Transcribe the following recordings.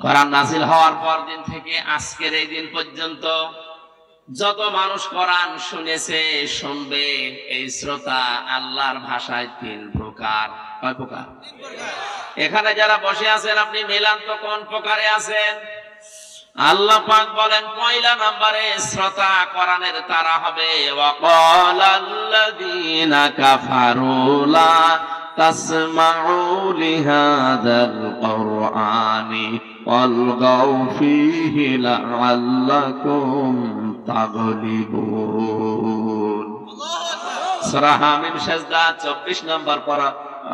কোরআন নাযিল হওয়ার পর দিন থেকে আজকের এই দিন পর্যন্ত যত মানুষ কোরআন শুনেছে, শুনবে, এই শ্রোতা আল্লাহর ভাষায় 3 প্রকার। কয় প্রকার? এখানে যারা বসে আছেন আপনি মিলান তো কোন প্রকারে আছেন? আল্লাহ পাক বলেন পয়লা নম্বরে শ্রোতা কোরআনের তারা হবে। ওয়াকালাল্লাযীনা কাফারু লা তাসমাউ লিহাযাল কুরআনি ওয়ালগাউ ফীহি লাআল্লাকুম তাগলিবুন। সূরা হামিম সাজদা 24 নম্বর পারা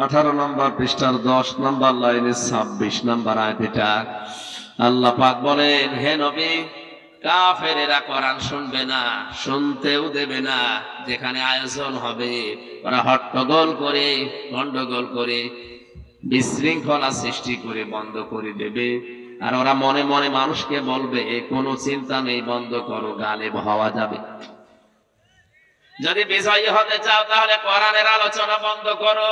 18 নম্বর পৃষ্ঠার 10 নম্বর লাইনে 26 নম্বর আয়াত। এটা আল্লাহ পাক বলেন, হে নবী, কাফেরেরা কোরআন শুনবে না, শুনতেও দেবে না। যেখানে আয়োজন হবে ওরা হট্টগোল করে, গন্ডগোল করে, বিশৃঙ্খলা সৃষ্টি করে বন্ধ করে দেবে। আর ওরা মনে মনে মানুষকে বলবে কোনো চিন্তা নেই, বন্ধ করো, গালেব হওয়া যাবে। যদি বিজয়ী হতে চাও তাহলে কোরআনের আলোচনা বন্ধ করো,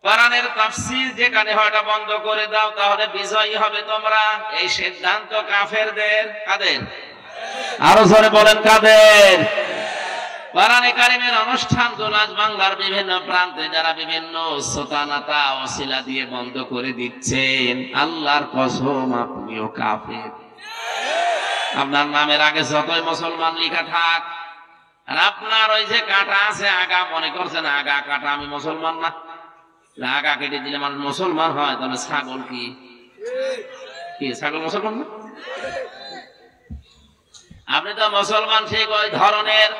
কোরআনের তাফসীর যেখানে হয় এটা বন্ধ করে দাও, তাহলে বিজয়ী হবে তোমরা। এই সিদ্ধান্ত কাফেরদের। কাদের? আরো জোরে বলেন, কাদের? কোরআনে কারীমের অনুষ্ঠানগুলো আজ বাংলার বিভিন্ন প্রান্তে যারা বিভিন্ন সোতানাতা ওসিলা দিয়ে বন্ধ করে দিচ্ছেন, আল্লাহর কসম আপনিও কাফের। আপনার নামের আগে যতই মুসলমান লেখা থাক, আর আপনার ওই যে কাটা আছে আগা, মনে করছেন আগা কাটা, আমি মুসলমান না। আগা কেটে দিলে মানুষ মুসলমান হয়, তাহলে ছাগল কি ছাগল মুসলমান না? আপনি তো মুসলমান ঠিক ওই ধরনের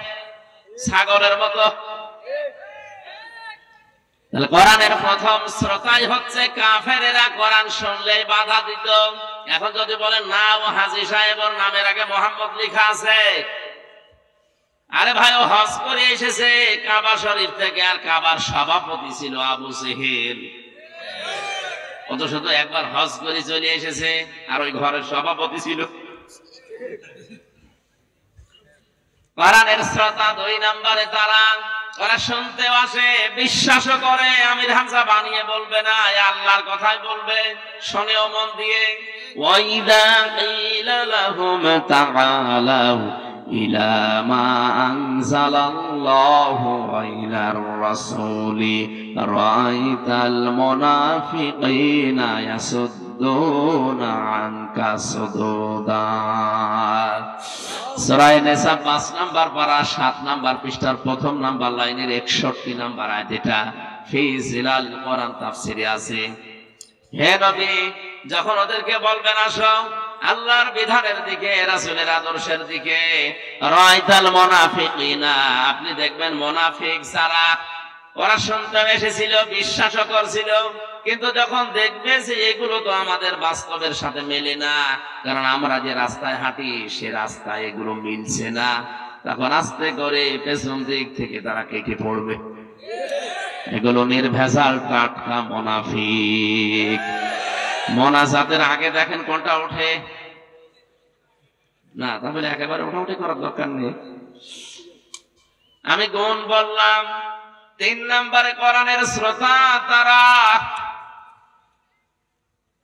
ছাগলের মতো। তাহলে কোরআনের প্রথম শ্রোতাই হচ্ছে কাফেরেরা। কোরআন শুনলেই বাধা দিত। এখন যদি বলেন না, ও হাজী সাহেবের নামের আগে মোহাম্মদ লেখা আছে, আরে ভাই ও হজ করে এসেছে কাবা শরীফ থেকে, আর কাবার সভাপতি ছিল আবু জেহেল। অত শুধু একবার হজ করে চলে এসেছে, আর ওই ঘরের সভাপতি ছিল। কোরআনের শ্রোতা 2 নম্বরে তারা, ওরা শুনতেও আসে, বিশ্বাসও করে। আমির হামজা বানিয়ে বলবে না, আল্লাহর কথাই বলবে, শোনেও মন দিয়ে। ওয়াইদা কিলা লাহুম তাআলাউ ইলা মা আনজালাল্লাহু ওয়া ইলার রাসূলি রাআইতাল মুনাফিকিনা ইয়াসুদ্দুনা আনকা সুদুদা। সূরা নিসা 5 নম্বর পারা 7 নম্বর পৃষ্ঠার প্রথম নম্বর লাইনের 61 নম্বর আয়াত। এটা ফি জিলালিল কোরআন তাফসিরে আছে। হে নবী, যখন ওদেরকে বলবেন আসো আল্লাহর বিধানের দিকে, রাসূলের আদর্শের দিকে, রাআইতাল মুনাফিকিনা, আপনি দেখবেন মুনাফিক যারা, ওরা শুনতে এসেছিল, বিশ্বাসও করছিল, কিন্তু যখন দেখবে যে এগুলো তো আমাদের বাস্তবের সাথে মেলে না, কারণ আমরা যে রাস্তায় হাঁটি সে রাস্তায় এগুলো মিলছে না, তখন আস্তে করে পেছন দিক থেকে তারা কেটে পড়বে। এগুলো নির্ভেজাল টাটকা মুনাফিক। মোনাজাতের আগে দেখেন কোনটা ওঠে না, তাহলে একেবারে ওঠাউঠি করার দরকার নেই। আমি গুণ বললাম। 3 নম্বরে কোরআনের শ্রোতা তারা।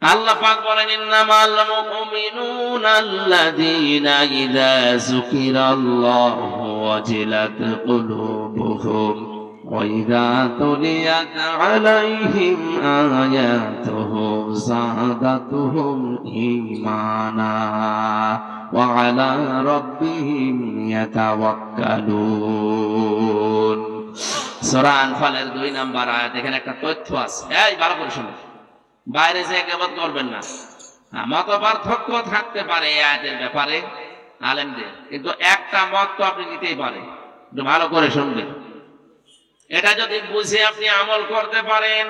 আল্লাহ পাক বলেন, ইন্নামাল মুমিনুনা আল্লাযীনা ইযা যুকিরাল্লাহু ওয়াজিলাত কুলুবুহুম ওয়া ইযা তুলিয়াত আলাইহিম আয়াতুহু যাদাতুহুম ঈমানা ওয়া আলা রাব্বিহিম ইয়াতাওয়াক্কালুন। সূরা আনফালের 2 নম্বর আয়াত। এখানে একটা তথ্য আছে, এই ভালো করে শুনুন। বাইরে যে গীবত করবেন না। মত পার্থক্য থাকতে পারে এই আয়াতের ব্যাপারে আলেমদের, কিন্তু একটা মত তো আপনি নিতেই পারেন। একটু ভালো করে শুনবেন। এটা যদি বুঝে আপনি আমল করতে পারেন,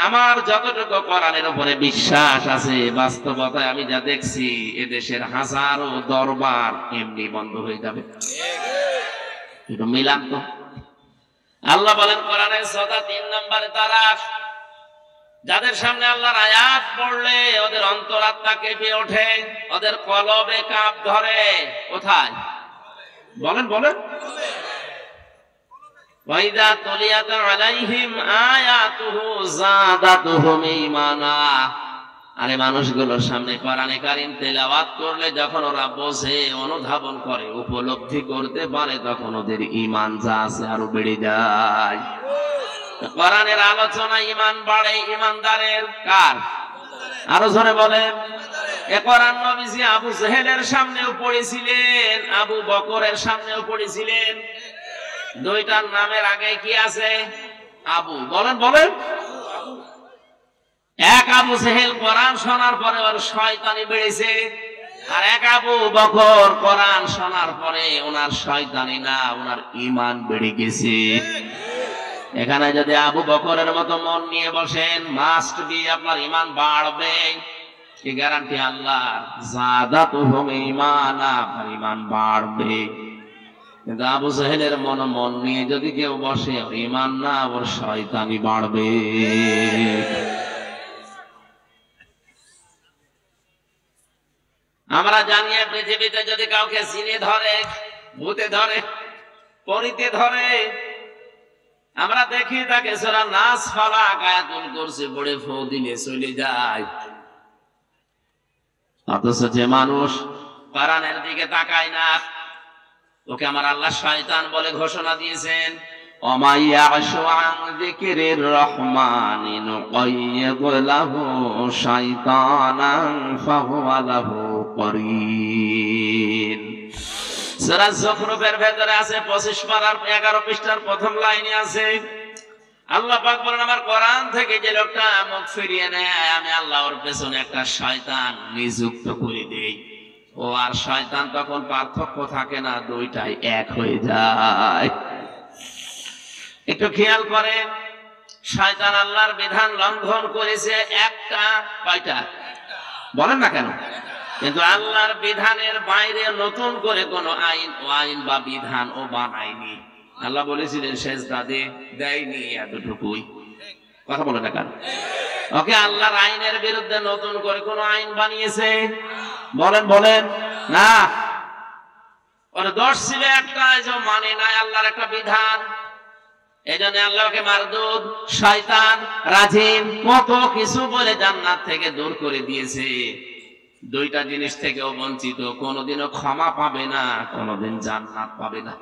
আমার যতটুকু কোরআনের উপরে বিশ্বাস আছে, বাস্তবতায় আমি যা দেখছি এদেশের হাজারো দরবার এমনি বন্ধ হয়ে যাবে। একটু মিলান তো। আল্লাহ বলেন কোরআনের শ্রোতা 3 নম্বরে তারা, যাদের সামনে আল্লাহর আয়াত পড়লে ওদের অন্তরাত্মা কেঁপে ওঠে, ওদের কলবে কাঁপ ধরে। কোথায়? বলেন বলেন। ওয়াইদা তুলিয়াত আলাইহিম আয়াতুহু যাদাতুহুম ঈমানা। আর এই মানুষগুলোর সামনে কোরআনে কারীম তেলাওয়াত করলে যখন ওরা বোঝে, অনুধাবন করে, উপলব্ধি করতে পারে, তখন ওদের ঈমান যা আছে আরো বেড়ে যায়। কোরআনের আলোচনা ঈমান বাড়ে ঈমানদারের। কার? আরো জোরে বলেন। এ কোরআন নবীজি আবু জেহেলের সামনেও পড়েছিলেন, আবু বকরের সামনেও পড়েছিলেন। দুইটার নামের আগে কি আছে? আবু। বলেন বলেন। এক আবু জেহেল কোরআন শোনার পরে ওর শয়তানি বেড়েছে, আর এক আবু বকর কোরআন শোনার পরে ওনার শয়তানি না, ওনার ঈমান বেড়ে গেছে। এখানে যদি আবু বকরের মতো মন নিয়ে বসেন, মাস্ট বি আপনার ঈমান বাড়বে। কি গ্যারান্টি আল্লাহর? যাদাতুহুম ঈমানা, ঈমান বাড়বে। কিন্তু আবু জেহেলের মন নিয়ে যদি কেউ বসে, ওর ঈমান না, ওর শয়তানি বাড়বে। আমরা জানি পৃথিবীতে যদি কাউকে জিনে ধরে, ভূতে ধরে, পরিতে ধরে, আমরা দেখি তাকে সূরা নাস, ফালাক, আয়াতুল কুরসি পড়ে ফু দিলে চলে যায়। অথচ যে মানুষ কোরআনের দিকে তাকায় না, ওকে আমার আল্লাহ শয়তান বলে ঘোষণা দিয়েছেন। ওমাইয়াশু আন যিকিরির রহমানি নুকাইয়িদ লাহু শাইতানান ফাহুয়া লাহু করিন। সূরা যুখরুফের ভেতরে আছে 25 পারার 11 পৃষ্ঠার প্রথম লাইনে আছে, আল্লাহ পাক বলেন, আমার কোরআন থেকে যে লোকটা মুখ ফিরিয়ে নেয়, আমি আল্লাহ ওর পেছনে একটা শয়তান নিযুক্ত করে দেই। ও আর শয়তান তখন পার্থক্য থাকে না, দুইটাই এক হয়ে যায়। একটু খেয়াল করেন, শয়তান আল্লাহর বিধান লঙ্ঘন করেছে একটা, কয়টা? বলেন না কেন? কিন্তু আল্লাহর বিধানের বাইরে নতুন করে কোন আইন বা বিধান ও বানায়নি। আল্লাহ বলেছিলেন সেজদা দে, দেয়নি, এতটুকুই। কথা বলে না কেন? ওকে আল্লাহর আইনের বিরুদ্ধে নতুন করে কোন আইন বানিয়েছে? বলেন বলেন না। ওর দোষ ছিল একটা, যে মানে নাই আল্লাহর একটা বিধান। এই জন্য আল্লাহকে মারদুদ, শয়তান, রাজিম, কত কিছু বলে জান্নাত থেকে দূর করে দিয়েছে। দুইটা জিনিস থেকেও বঞ্চিত, কোনোদিনও ক্ষমা পাবে না, কোনোদিন জান্নাত পাবে না।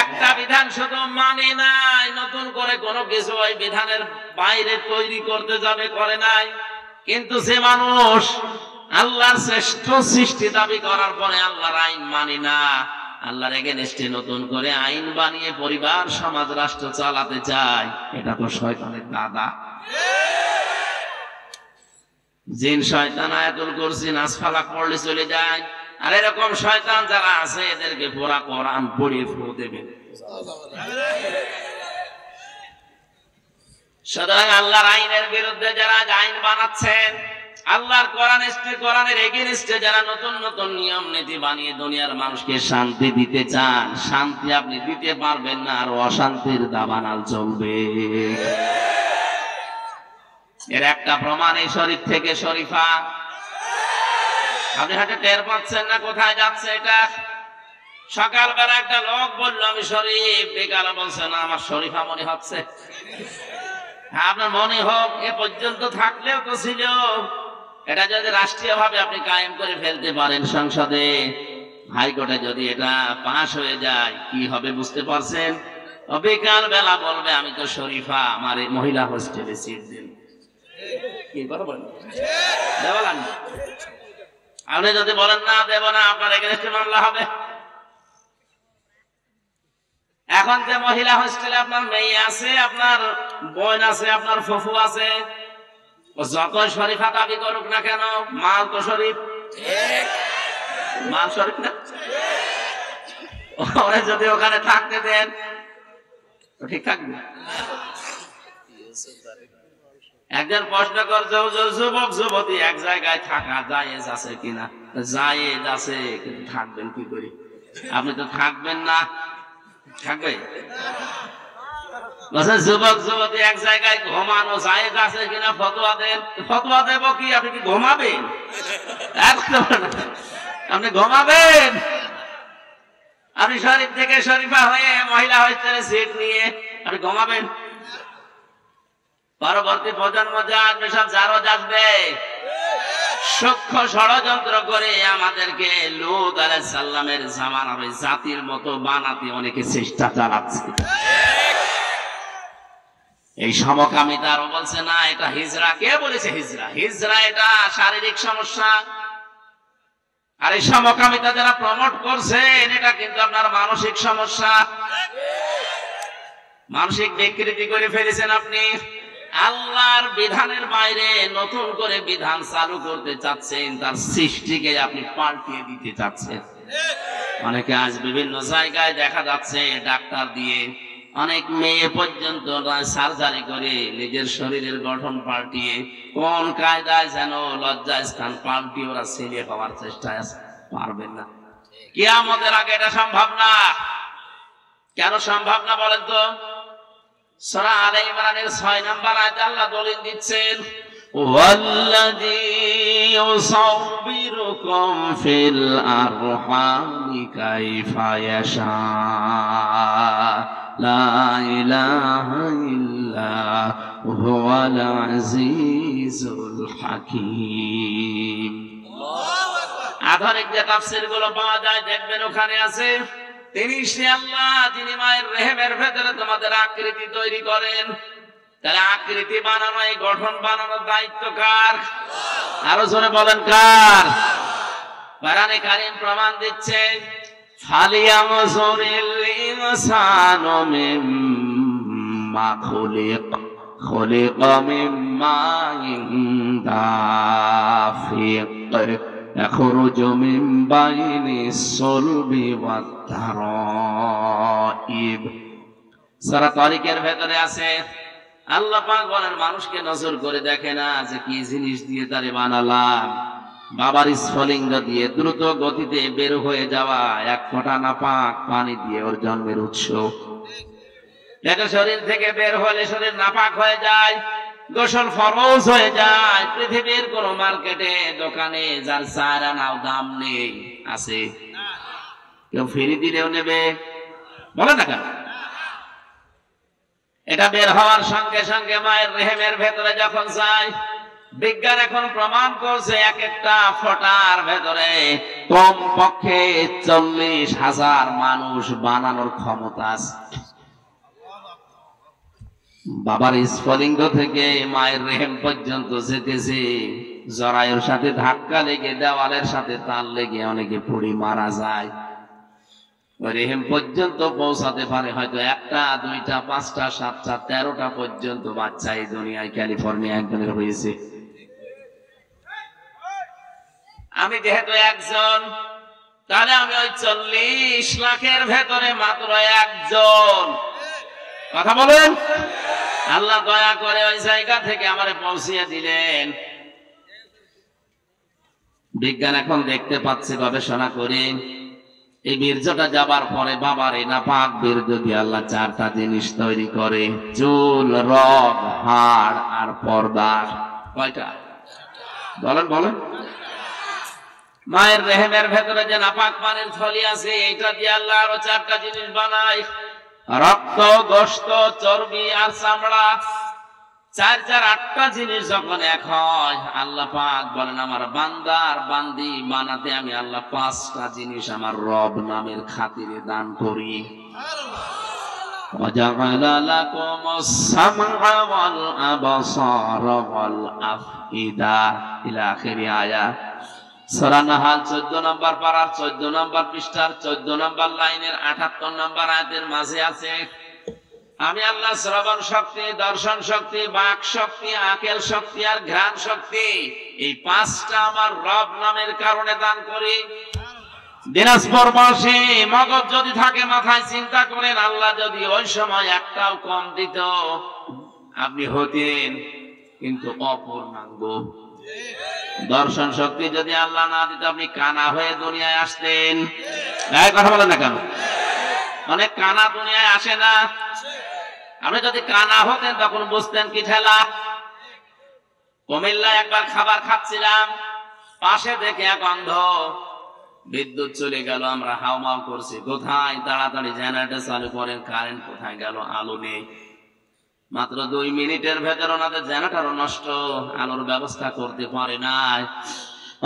একটা বিধান শুধু মানে নাই, নতুন করে কোনো কিছু ওই বিধানের বাইরে তৈরি করতে যাবে, করে নাই। কিন্তু যে মানুষ আল্লাহর শ্রেষ্ঠ সৃষ্টি দাবি করার পরে আল্লাহর আইন মানে না, আল্লাহর এগেনস্টে নতুন করে আইন বানিয়ে পরিবার, সমাজ, রাষ্ট্র চালাতে চায়, এটা তো শয়তানের দাদা। জিন শয়তান আয়াতুল কুরসি, নাস, ফালাক পড়লে চলে যায়। আর এরকম শয়তান যারা আছে, এদেরকে পুরা কোরআন পড়িয়ে ফু দেবে। সুতরাং আল্লাহর আইনের বিরুদ্ধে যারা আইন বানাচ্ছেন, আল্লাহর কোরআনের এগেইনস্টে যারা নতুন নতুন নিয়ম নীতি বানিয়ে দুনিয়ার মানুষকে শান্তি দিতে চান, শান্তি আপনি দিতে পারবেন না, আর অশান্তির দাবানাল চলবে। এর একটা প্রমাণ এই শরীফ থেকে শরীফা। আপনি হয়তো টের পাচ্ছেন না কোথায় যাচ্ছে এটা। সকালবেলা একটা লোক বলল আমি শরীফ, বিকালে বলছে না আমার শরীফা মনে হচ্ছে। আপনার মনে হোক, এ পর্যন্ত থাকলেও তো ছিল। এটা যদি রাষ্ট্রীয় ভাবে আপনি কায়েম করে ফেলতে পারেন, সংসদে, হাইকোর্টে যদি এটা পাশ হয়ে যায়, কি হবে বুঝতে পারছেন? বিকাল বেলা বলবে আমি তো শরীফা, আমার এই মহিলা হোস্টেলে সিট দিন। কি কথা বলেন? দেওয়ালান। আপনি যদি বলেন না দেব না, আপনার এগেইনস্টে মামলা হবে। এখন যে মহিলা হোস্টেলে আপনার মেয়ে আছে, আপনার বোন আছে, আপনার ফুফু আছে, যত শরীফা দাবি করুক না কেন, মাল তো শরীফ, মাল শরীফ না। ওরা যদি ওখানে থাকতে দেন ঠিক থাকবে। একজন প্রশ্ন করছে, যুবক যুবতী এক জায়গায় থাকা জায়েজ আছে কিনা? জায়েজ আছে, কিন্তু থাকবেন কি করে? আপনি তো থাকবেন না, থাকবে। যুবক যুবতী এক জায়গায় ঘুমানো জায়েজ আছে কিনা ফতোয়া দেন। ফতোয়া দেব কি? আপনি কি ঘুমাবেন? আপনি ঘুমাবেন? আপনি শরীফ থেকে শরীফা হয়ে মহিলা হোস্টেলে সিট নিয়ে আপনি ঘুমাবেন? পরবর্তী প্রজন্ম যা আসবে সব জারজ আসবে, সূক্ষ্ম ষড়যন্ত্র করে আমাদেরকে লূত আলাইহিস সালামের জামানার ওই জাতির মতো বানাতে অনেকে চেষ্টা চালাচ্ছে। এই সমকামিতারও বলছে না এটা হিজরা। কে বলেছে হিজরা? হিজরা এটা শারীরিক সমস্যা। আর এই সমকামিতা যারা প্রমোট করছেন এটা কিন্তু আপনার মানসিক সমস্যা। মানসিক বিকৃতি করে ফেলেছেন আপনি। আল্লাহর বিধানের বাইরে নতুন করে বিধান চালু করতে চাচ্ছেন, তার সৃষ্টিকে আপনি পাল্টিয়ে দিতে চাচ্ছেন। অনেকে আজ বিভিন্ন জায়গায় দেখা যাচ্ছে ডাক্তার দিয়ে, অনেক মেয়ে পর্যন্ত সার্জারি করে নিজের শরীরের গঠন পাল্টিয়ে কোন কায়দায় যেন লজ্জা স্থান পাল্টিয়ে ওরা ছেলে হওয়ার চেষ্টায় আছে। পারবেন না, কিয়ামতের আগে এটা সম্ভব না। কেন সম্ভব না বলেন তো? সূরা আলে ইমরানের 6 নম্বর আয়াতে আল্লাহ দলিল দিচ্ছেন, ওয়াল্লাযী ইউসাউবিরুকুম ফিল আরহামি কাইফা ইয়াশা লা ইলাহা ইল্লা হুয়াল আজিজুল হাকীম। আধুনিক যে তাফসীর গুলো পাওয়া যায় দেখবেন ওখানে আছে, তিনি সে আল্লাহ যিনি মায়ের রেহেমের ভেতরে তোমাদের আকৃতি তৈরি করেন। তাহলে আকৃতি বানানো, এই গঠন বানানোর দায়িত্ব কার? আরো জোরে বলেন কার? কোরআনে কারীম প্রমাণ দিচ্ছে, ফালিয়ামযুরিল ইনসানু মিম্মা খুলিকা মিম্মা দাফিক ইয়াখরুজু মিন বাইনিস সুলবি ওয়াত তারাইব। সূরা তারিকের ভেতরে আছে, আল্লাহ পাক বলেন মানুষকে নজর করে দেখে না যে কি জিনিস দিয়ে তারে বানালাম। বাবার স্ফলিঙ্গ দিয়ে দ্রুত গতিতে বের হয়ে যাওয়া এক ফোঁটা নাপাক পানি দিয়ে ওর জন্মের উৎস। এটা শরীর থেকে বের হলে শরীর নাপাক হয়ে যায়, গোসল ফরজ হয়ে যায়। পৃথিবীর কোন মার্কেটে দোকানে যার 4 আনাও দাম নেই আছে? কেউ ফ্রি দিলেও নেবে? বলে না কেন? এটা বের হওয়ার সঙ্গে সঙ্গে মায়ের রেহেমের ভেতরে যখন যায়, বিজ্ঞান এখন প্রমাণ করছে এক একটা ফোঁটার ভেতরে কম পক্ষে 40,000 মানুষ বানানোর ক্ষমতা আছে। বাবার স্ফলিঙ্গ থেকে মায়ের রেহেম পর্যন্ত যেতেছে, জরায়ুর সাথে ধাক্কা লেগে দেওয়ালের সাথে তাল লেগে অনেকে পুড়ে মারা যায়। রেহেম পর্যন্ত পৌঁছাতে পারে হয়তো 1টা 2টা 5টা 7টা 13টা পর্যন্ত বাচ্চা এই দুনিয়ায় ক্যালিফোর্নিয়া একজনের হয়েছে। আমি যেহেতু একজন, তাহলে আমি ওই 40 লাখের ভেতরে মাত্র একজন। কথা বলেন, আল্লাহ দয়া করে ওই জায়গা থেকে আমারে পৌঁছিয়ে দিলেন। বিজ্ঞান এখন দেখতে পাচ্ছে গবেষণা করে, এই বীর্যটা যাবার পরে বাবার এই নাপাক বীর্য দিয়ে আল্লাহ 4টা জিনিস তৈরি করে, চুল, রগ, হাড় আর পর্দা। কয়টা বলেন বলেন? মায়ের রেহেমের ভেতরে যে নাপাক পানির থলি আছে, এইটা দিয়ে আল্লাহ আরো 4টা জিনিস বানায়, রক্ত, গোশত, চর্বি আর চামড়া। 4 8টা জিনিস যখন এক হয়, আল্লাহ পাক বলেন আমার বান্দা আর বান্দি বানাতে আমি আল্লাহ 5টা জিনিস আমার রব নামের খাতিরে দান করি। ওয়াজআলা লাকুমুস সামআ ওয়াল আবসারা ওয়াল আফইদা ইলা আখিরি আয়াত। সূরা নাহাল 14 নম্বর পারার 14 নম্বর পৃষ্ঠার 14 নম্বর লাইনের 78 নম্বর আয়াতের মাঝে আছে, আমি আল্লাহ শ্রবণ শক্তি, দর্শন শক্তি, বাক শক্তি, আকেল শক্তি আর ঘ্রাণ শক্তি, এই 5টা আমার রব নামের কারণে দান করি। দিনাজপুরবাসী মগজ যদি থাকে মাথায় চিন্তা করেন, আল্লাহ যদি ওই সময় একটাও কম দিত, আপনি হতেন কিন্তু অপূর্ণাঙ্গ। দর্শন শক্তি যদি আল্লাহ না দিত, আপনি কানা হয়ে দুনিয়ায় আসতেন। কথা বলেন না কেন? অনেক কানা দুনিয়ায় আসে না। আপনি যদি কানা হতেন তখন বুঝতেন কি ঠেলা। কুমিল্লায় একবার খাবার খাচ্ছিলাম, পাশে দেখে এক অন্ধ, বিদ্যুৎ চলে গেল, আমরা হাউমাউ করছি, কোথায়? তাড়াতাড়ি জেনারেটর চালু করেন, কারেন্ট কোথায় গেল? আলো নেই। মাত্র 2 মিনিটের ভেতর ওনাদের জেনারেটর নষ্ট, আলোর ব্যবস্থা করতে পারে নাই।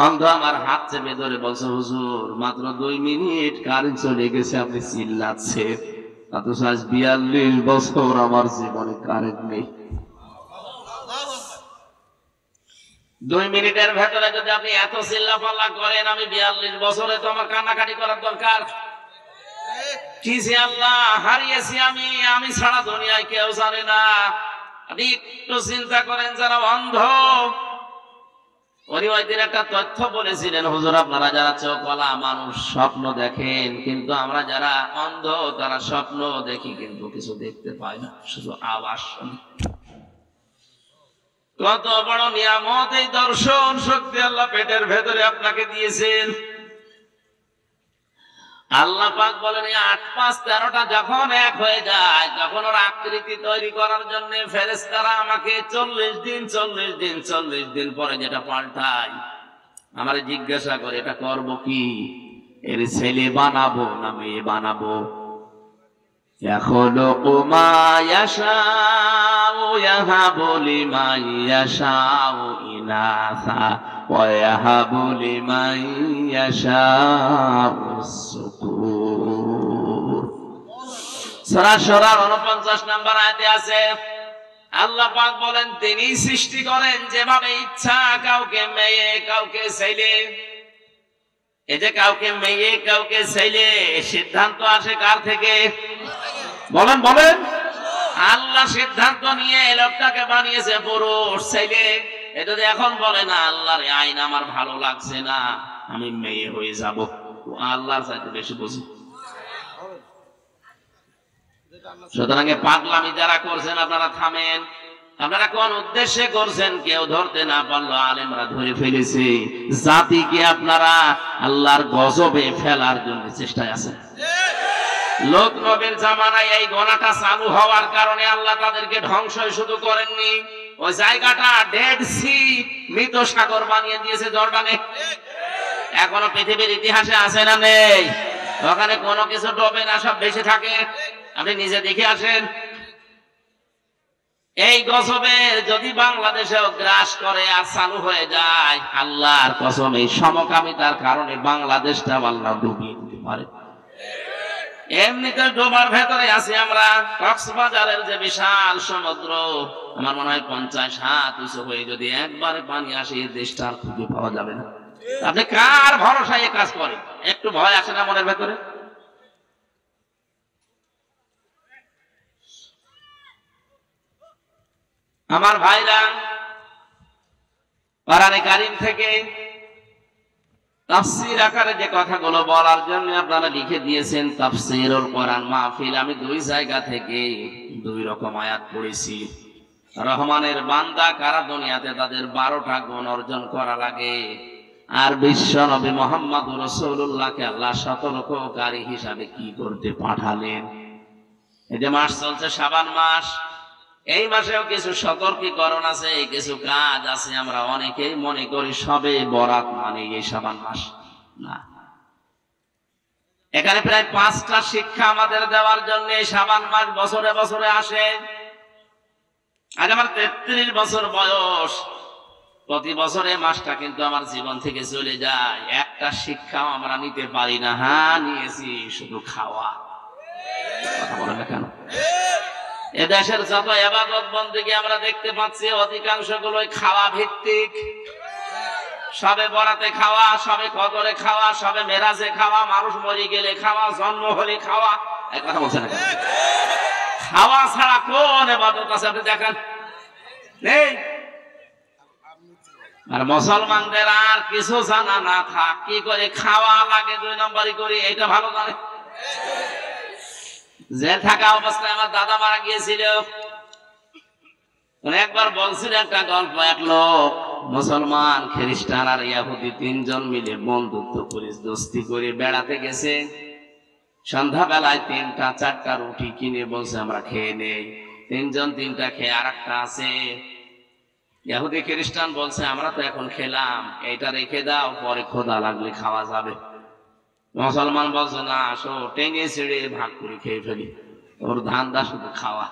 অন্ধ আমার হাত চেপে ধরে বলছে, হুজুর মাত্র 2 মিনিট কারেন্ট চলে গেছে, আপনি চিল্লাচ্ছেন, অথচ আজ 42 বছর আমার জীবনে কারেন্ট নেই। 2 মিনিটের ভেতরে যদি আপনি এত চিল্লাপাল্লা করেন, আমি 42 বছরে তো আমার কান্নাকাটি করার দরকার কি? যে আল্লাহ হারিয়েছি আমি ছাড়া দুনিয়ায় কেউ জানে না। আপনি একটু চিন্তা করেন, যারা অন্ধ, উনি ওই দিন একটা তথ্য বলেছিলেন, হুজুর আপনারা যারা চোখওয়ালা মানুষ স্বপ্ন দেখেন, কিন্তু আমরা যারা অন্ধ তারা স্বপ্ন দেখি কিন্তু কিছু দেখতে পাই না, শুধু আওয়াজ শুনি। কত বড় নিয়ামত এই দর্শন শক্তি আল্লাহ পেটের ভেতরে আপনাকে দিয়েছেন। আল্লাহ পাক বলেন, 8 5 13টা যখন এক হয়ে যায়, তখন ওর আকৃতি তৈরি করার জন্য ফেরেশতারা আমাকে 40 দিন পরে যেটা পাল্টায়, আমারে জিজ্ঞাসা করে এটা করব কি? এর ছেলে বানাবো না মেয়ে বানাবো? ইয়াখলুকু মা ইয়াশাউ ইয়াহাবু লিমান ইয়াশাউ ইনাসা ওয়া ইয়াহাবু লিমান ইয়াশাউ যুকুর। সূরা শুরার 49 নম্বর আয়াতে আছে, আল্লাহ পাক বলেন, তিনি সৃষ্টি করেন যেভাবে ইচ্ছা, কাউকে মেয়ে কাউকে ছেলে। এই যে কাউকে মেয়ে কাউকে ছেলে, সিদ্ধান্ত আসে কার থেকে? বলেন বলেন। আল্লাহ সিদ্ধান্ত নিয়ে লোকটাকে বানিয়েছে পুরুষ ছেলে। এ যদি এখন বলে না আল্লাহর আইন আমার ভালো লাগছে না, আমি মেয়ে হয়ে যাব, আল্লাহর চাইতে বেশি বুঝি। সুতরাং পাগলামি যারা করছেন আপনারা থামেন। আপনারা কোন উদ্দেশ্যে করছেন কেউ ধরতে না পারলো, আলেমরা ধরে ফেলেছে। জাতিকে আপনারা আল্লাহর গজবে ফেলার জন্য চেষ্টায় আছেন। লোক নবীর জামানায় এই গোনাটা চালু হওয়ার কারণে আল্লাহ তাদেরকে ধ্বংসই শুধু করেননি, ওই জায়গাটা ডেড সি, মৃত সাগর বানিয়ে দিয়েছে জর্ডানে। এখনো পৃথিবীর ইতিহাসে আছে না নেই? ওখানে কোনো কিছু ডোবে না, সব বেঁচে থাকে। আপনি নিজে দেখে আসেন। এই গজবে যদি বাংলাদেশেও গ্রাস করে আর চালু হয়ে যায়, আল্লাহর কসম এই সমকামিতার কারণে বাংলাদেশটা আল্লাহ ডুবিয়ে দিতে পারে। এমনিতে ডোবার ভেতরে আছি আমরা। কক্সবাজারের যে বিশাল সমুদ্র, আমার মনে হয় 50 হাত উঁচু হয়ে যদি একবারে পানি আসে, এই দেশটা আর খুঁজে পাওয়া যাবে না। আপনি কার ভরসায় কাজ করেন? একটু ভয় আসে না মনের ভেতরে? আমার ভাইরা, কোরআনে কারীম থেকে তাফসীর আকারে যে কথাগুলো বলার জন্য আপনারা লিখে দিয়েছেন তাফসীরুল কোরআন মাহফিল, আমি 2 জায়গা থেকে 2 রকম আয়াত পড়েছি। রহমানের বান্দা কারা দুনিয়াতে তাদের 12টা গুণ অর্জন করা লাগে, আর বিশ্ব নবী মুহাম্মদুর রাসূলুল্লাহকে আল্লাহ সতর্ককারী হিসাবে কি করতে পাঠালেন। এই যে মাস চলছে শাবান মাস, এই মাসেও কিছু সতর্কীকরণ আছে, কিছু কাজ আছে। আমরা অনেকেই মনে করি সবে বরাত মানে এই শাবান মাস, না। এখানে প্রায় 5টা শিক্ষা আমাদের দেওয়ার জন্য এই শাবান মাস বছরে বছরে আসে। আজ আমার 33 বছর বয়স, প্রতি বছরে মাসটা কিন্তু আমার জীবন থেকে চলে যায়, একটা শিক্ষাও আমরা নিতে পারি না। হ্যাঁ নিয়েছি, শুধু খাওয়া। কথা বলে না কেন? এদেশের যত ইবাদত বন্দেগী আমরা দেখতে পাচ্ছি অধিকাংশ গুলোই খাওয়া ভিত্তিক। সবে বরাতে খাওয়া, সবে কদরে খাওয়া, সবে মেরাজে খাওয়া, মানুষ মরে গেলে খাওয়া, জন্ম হলে খাওয়া। এই কথা বলছেন না? খাওয়া ছাড়া কোন ইবাদত আছে আপনি দেখেন? নেই। আর মুসলমানদের আর কিছু জানা না থাক, কি করে খাওয়া লাগে 2 নম্বরই করে, এটা ভালো জানে। জেল থাকা অবস্থায় আমার দাদা মারা গিয়েছিল। একবার বলছিল একটা গল্প, এক লোক মুসলমান, খ্রিস্টান আর ইহুদি 3 জন মিলে বন্ধুত্ব করে দোস্তি করে বেড়াতে গেছে। সন্ধ্যাবেলায় 3টা 4টা রুটি কিনে বলছে আমরা খেয়ে নেই। 3 জন 3টা খেয়ে আর একটা আছে। ইহুদি খ্রিস্টান বলছে আমরা তো এখন খেলাম, এইটা রেখে দাও, পরে ক্ষুধা লাগলে খাওয়া যাবে। মুসলমান বলছে না, আসো টেনে ছেড়ে ভাগ করে খেয়ে ফেলি, ওর ধান্দা শুধু খাওয়া।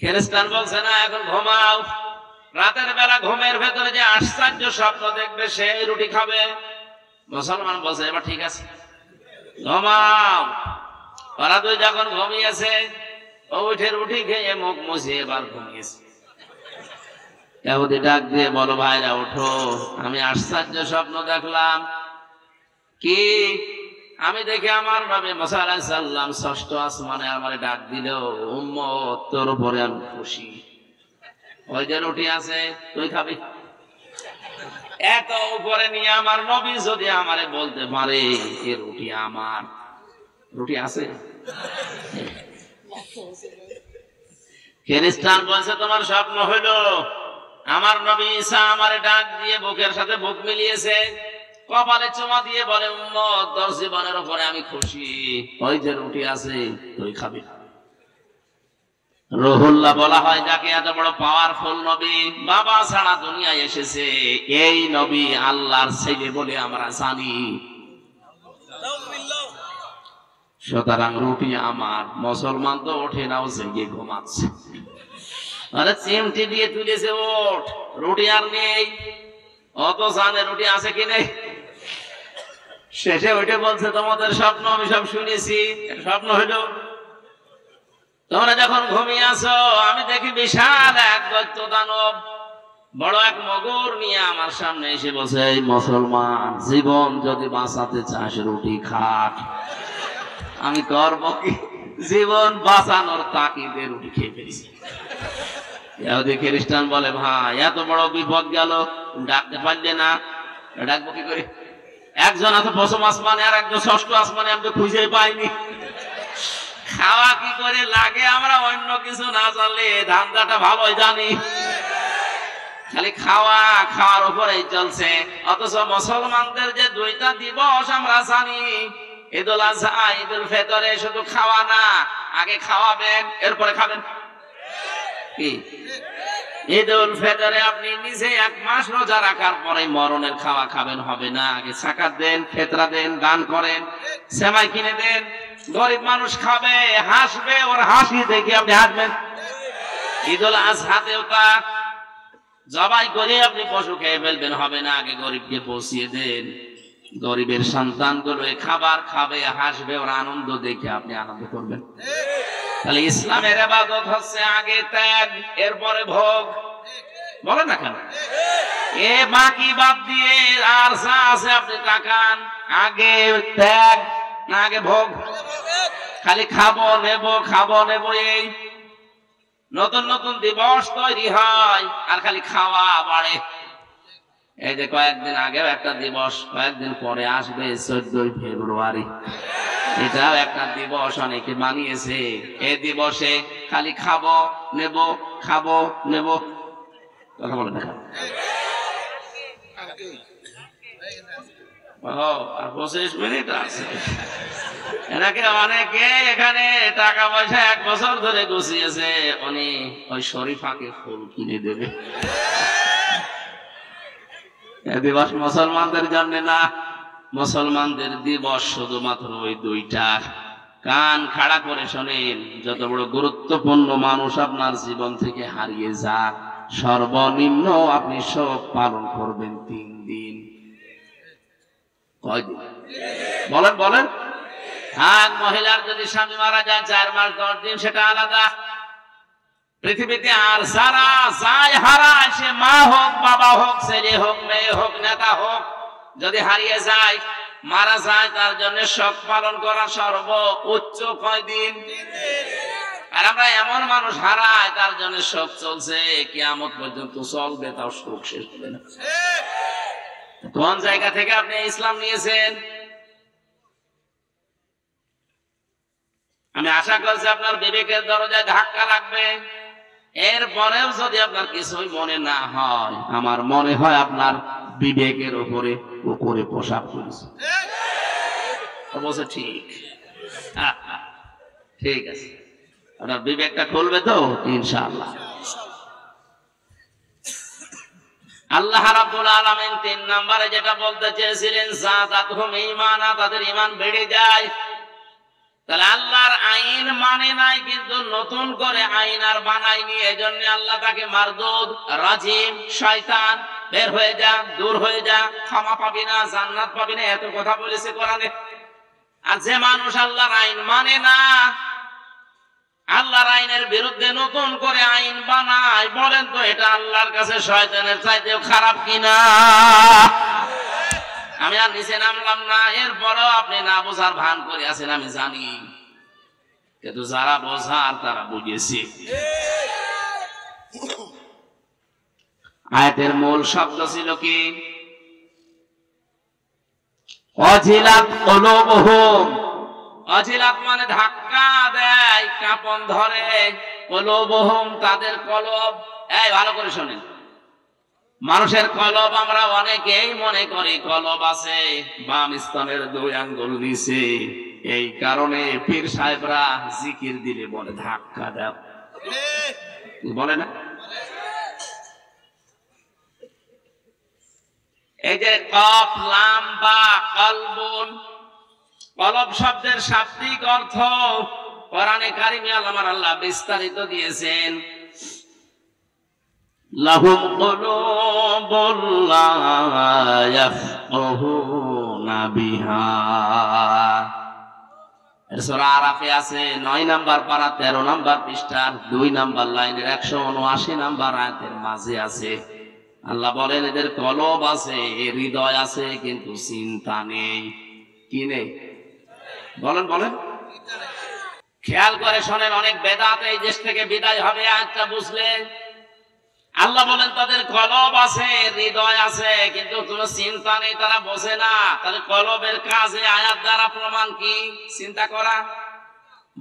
খ্রিস্টান বলছে না এখন ঘুমাও, রাতের বেলা ঘুমের ভেতরে যে আশ্চর্য স্বপ্ন দেখবে সেই রুটি খাবে। মুসলমান বলছে এবার ঠিক আছে ঘুমাও। ওরা দুই যখন ঘুমিয়েছে, ও উঠে রুটি খেয়ে মুখ মুছিয়ে এবার ঘুমিয়েছে। ইহুদি ডাক দিয়ে বলো ভাইরা ওঠো, আমি আশ্চর্য স্বপ্ন দেখলাম। কি? আমি দেখি আমার নবী মুসা আলাইহিস সালাম ষষ্ঠ আসমানে আমারে ডাক দিল, উম্মত তোর উপরে আমি খুশি। ওই যে রুটি আছে তুই খাবি। এত উপরে নিয়ে আমার নবী যদি আমারে বলতে পারে এ রুটি আমার, রুটি আছে। খ্রিস্টান বলছে তোমার স্বপ্ন হইলো আমার নবী ঈসা আমারে ডাক দিয়ে বুকের সাথে বুক মিলিয়েছে, কপালে চুমা দিয়ে বলে উম্মত তোর জীবনের উপরে আমি খুশি, ওই যে রুটি আছে তুই খাবি। রুহুল্লাহ বলা হয় যাকে এত বড় পাওয়ারফুল নবী, বাবা ছাড়া দুনিয়ায় এসেছে এই নবী আল্লাহর ছেলে বলে আমরা জানি। সুতরাং রুটি আমার। মুসলমান তো ওঠে না, ও জেগে ঘুমাচ্ছে। আরে চিমটি দিয়ে তুলেছে ওঠ, রুটি আর নেই। অত জানে রুটি আছে কি নেই। শেষে ওইটা বলছে তোমাদের স্বপ্ন আমি সব শুনেছি, স্বপ্ন হইলো তোমরা যখন ঘুমিয়ে আছো আমি দেখি বিশাল এক দৈত্য দানব বড় এক মগর নিয়ে আমার সামনে এসে বসে, এই মুসলমান জীবন যদি বাঁচাতে চাস রুটি খা। আমি করব কি? জীবন বাঁচানোর তাকিদে রুটি খেয়ে ফেলেছি। ইহুদি খ্রিস্টান বলে ভাই এত বড় বিপদ গেল, ডাকতে পারলে না। ডাকবো কি করে? একজন আছে প্রথম আসমানে আর একজন ষষ্ঠ আসমানে, আমি তো খুঁজে পাইনি। খাওয়া কি করে লাগে আমরা অন্য কিছু না জানলে ধান্দাটা ভালোই জানি, খালি খাওয়া খাওয়ার উপরেই চলছে। অথচ মুসলমানদের যে দুইটা দিবস আমরা জানি, ঈদুল আজহা ঈদুল ফিতরে শুধু খাওয়া না, আগে খাওয়াবেন এরপরে খাবেন। কি? ঈদুল ফিতরে আপনি নিজে এক মাস রোজা রাখার পরে মরণের খাওয়া খাবেন হবে না, আগে যাকাত দেন, ফিতরা দেন, দান করেন, সেমাই কিনে দেন, গরিব মানুষ খাবে, হাসবে, ওর হাসি দেখে আপনি হাসবেন। ঈদুল আজহাতেও তা জবাই করে আপনি পশু খেয়ে ফেলবেন হবে না, আগে গরিবকে পৌঁছিয়ে দেন। গরিবের সন্তানগুলো খাবার খাবে, হাসবে, ওর আনন্দ দেখে আপনি আনন্দ করবেন। তাহলে ইসলামের ইবাদত হচ্ছে আগে ত্যাগ এরপরে ভোগ। বলেন না কেন? এ বাকি বাদ দিয়ে আর যা আছে আপনি তাকান, আগে ত্যাগ না আগে ভোগ? খালি খাবো নেব এই নতুন নতুন দিবস তৈরি হয় আর খালি খাওয়া বাড়ে। এই যে কয়েকদিন আগেও একটা দিবস, কয়েকদিন পরে আসবে 14ই ফেব্রুয়ারি, এটাও একটা দিবস অনেকে মানিয়েছে। এই দিবসে খালি খাবো নেব কথা বলে দেখা। আর 25 মিনিট আছে। এনাকে অনেকে এখানে টাকা পয়সা 1 বছর ধরে গুছিয়েছে, উনি ওই শরীফাকে ফুল কিনে দেবে। এ দিবস মুসলমানদের জন্য না, মুসলমানদের দিবস শুধুমাত্র ওই দুইটা। কান খাড়া করে শোনেন, যত বড় গুরুত্বপূর্ণ মানুষ আপনার জীবন থেকে হারিয়ে যাক, সর্বনিম্ন আপনি সব পালন করবেন 3 দিন। কয়দিন? বলেন। হ্যাঁ, মহিলার যদি স্বামী মারা যায় 4 মাস 10 দিন, সেটা আলাদা। পৃথিবীতে আর যারা যায় হারায়, সে মা হোক, বাবা হোক, ছেলে হোক, মেয়ে হোক, নেতা হোক, যদি হারিয়ে যায়, মারা যায়, তার জন্য শোক পালন করা সর্বোচ্চ কয়দিন? আর আমরা এমন মানুষ হারায়, তার জন্য শোক চলছে, কিয়ামত পর্যন্ত চলবে, তাও শোক শেষ হবে না। কোন জায়গা থেকে আপনি ইসলাম নিয়েছেন? আমি আশা করছি আপনার বিবেকের দরজায় ধাক্কা লাগবে। এরপরেও যদি আপনার কিছুই মনে না হয়, আমার মনে হয় আপনার বিবেকের উপরে পোশাক করেছে। অবশ্য ঠিক আছে, আপনার বিবেকটা খুলবে তো ইনশাআল্লাহ। আল্লাহ রাব্বুল আলামিন 3 নম্বরে যেটা বলতে চেয়েছিলেন, যাদাতহুম ঈমানা, তাদের ঈমান বেড়ে যায়। তাহলে আল্লাহর আইন মানে নাই, কিন্তু নতুন করে আইন আর বানায়নি। এই জন্য আল্লাহ তাকে মারদুদ, রাজিম, শয়তান, বের হয়ে যা, দূর হয়ে যা, ক্ষমা পাবি না, জান্নাত পাবি না, এত কথা বলেছে কোরআনে। আর যে মানুষ আল্লাহর আইন মানে না, আল্লাহর আইনের বিরুদ্ধে নতুন করে আইন বানায়, বলেন তো এটা আল্লাহর কাছে শয়তানের চাইতেও খারাপ কিনা? আমি আর নিচে নামলাম না, এরপরেও আপনি না বোঝার ভান করে আছেন আমি জানি, কিন্তু যারা বোঝার তারা বুঝেছে। আয়াতের মূল শব্দ ছিল কি? অজিলাত কুলুবুহুম। অজিলাত মানে ধাক্কা দেয়, কাঁপন ধরে। কুলুবুহুম তাদের কলব। এই ভালো করে শোনেন, মানুষের কলব আমরা অনেকেই মনে করি কলব আছে বাম স্তনের 2 আঙ্গুল নিচে। এই কারণে পীর সাহেবরা জিকির দিলে বলে ধাক্কা দাও, বলে না? এই যে কফ লাম বা কলবুন, কলব শব্দের শাব্দিক অর্থ কোরআনে কারিমে আল্লাহ বিস্তারিত দিয়েছেন। লাহুম কুলুবুন লা ইয়াফকাহুনা বিহা। সূরা আরাফে আছে 9 নাম্বার পারা 13 নাম্বার পৃষ্ঠার 2 নাম্বার লাইনের 179 নাম্বার আয়াতের মাঝে আছে। আল্লাহ বলেন এদের কলব আছে, হৃদয় আছে, কিন্তু চিন্তা নেই। কি নেই? বলেন বলেন। খেয়াল করে শোনেন, অনেক বেদাত এই দেশ থেকে বিদায় হবে আয়াতটা বুঝলে। আল্লাহ বলেন তাদের কলব আছে, হৃদয় আছে, কিন্তু কোনো চিন্তা নেই, তারা বোঝে না। তাহলে কলবের কাজে আয়াত দ্বারা প্রমাণ কি? চিন্তা করা,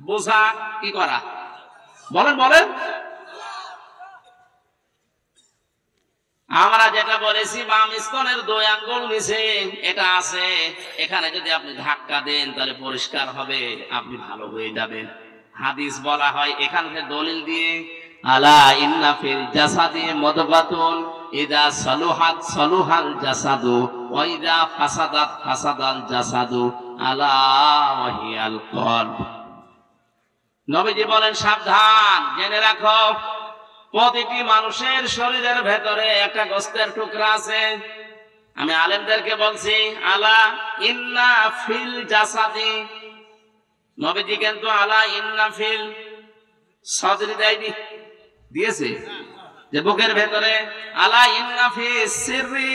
বোঝা, কি করা? বলেন বলেন। আমরা যেটা বলেছি বাম স্তনের 2 আঙ্গুল নিচে এটা আছে, এখানে যদি আপনি ধাক্কা দেন তাহলে পরিষ্কার হবে, আপনি ভালো হয়ে যাবেন। হাদিস বলা হয় এখানে দলিল দিয়ে, আলা ইন্না ফিল জাসাদি মুদগাতুন ইযা সালুহাত সালুহাল জাসাদু ওয়া ইযা ফাসাদাত ফাসাদাল জাসাদু আলা ওয়া হিয়াল কলব। নবীজি বলেন সাবধান, জেনে রাখো প্রতিটি মানুষের শরীরের ভেতরে একটা গোশতের টুকরা আছে। আমি আলেমদেরকে বলছি আলা ইন্না ফিল জাসাদি, নবীজি কিন্তু আলা ইন্না ফিল সদরি দেয়নি, দিয়েছে যে বুকের ভেতরে। আলা ইন্না ফিস সিররি,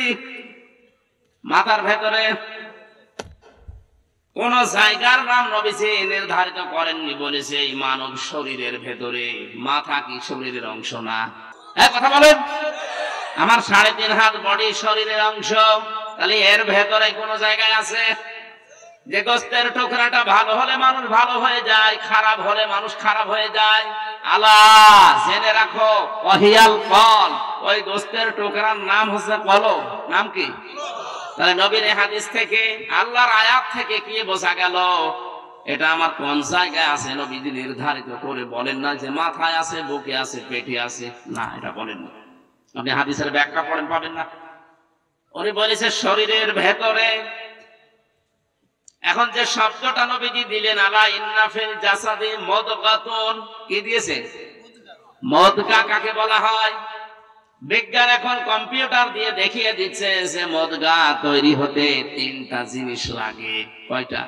মাথার ভেতরে। কোন জায়গার নাম নবীজি নির্ধারিত করেননি, বলেছে এই মানব শরীরের ভেতরে। মাথা কি শরীরের অংশ না? কথা বলেন। আমার 3.5 হাত বডি শরীরের অংশ, তাহলে এর ভেতরে কোন জায়গায় আছে যে গোশতের টুকরাটা ভালো হলে মানুষ ভালো হয়ে যায়, খারাপ হলে মানুষ খারাপ হয়ে যায়। আল্লাহ জেনে রাখো ওয়াহিয়াল কল, ওই গোশতের টুকরার নাম হচ্ছে কলব। নাম কি? তাহলে নবীর হাদিস থেকে, আল্লাহর আয়াত থেকে কি বোঝা গেল? এটা আমার কোন জায়গায় আছে নবীজি নির্ধারিত করে বলেন না যে মাথায় আছে, বুকে আছে, পেটে আছে। না, এটা বলেন না। আপনি হাদিসের ব্যাখ্যা পড়েন, পাবেন না। উনি বলেছে শরীরের ভেতরে। এখন যে শব্দটা নবীজি দিলেন আলা ইন্না ফিল জাসাদি মুদগাতুন, কি দিয়েছে? মুদগা কাকে বলা হয়? বিজ্ঞান এখন কম্পিউটার দিয়ে দেখিয়ে দিচ্ছে যে মুদগা তৈরি হতে 3টা জিনিস লাগে। কয়টা?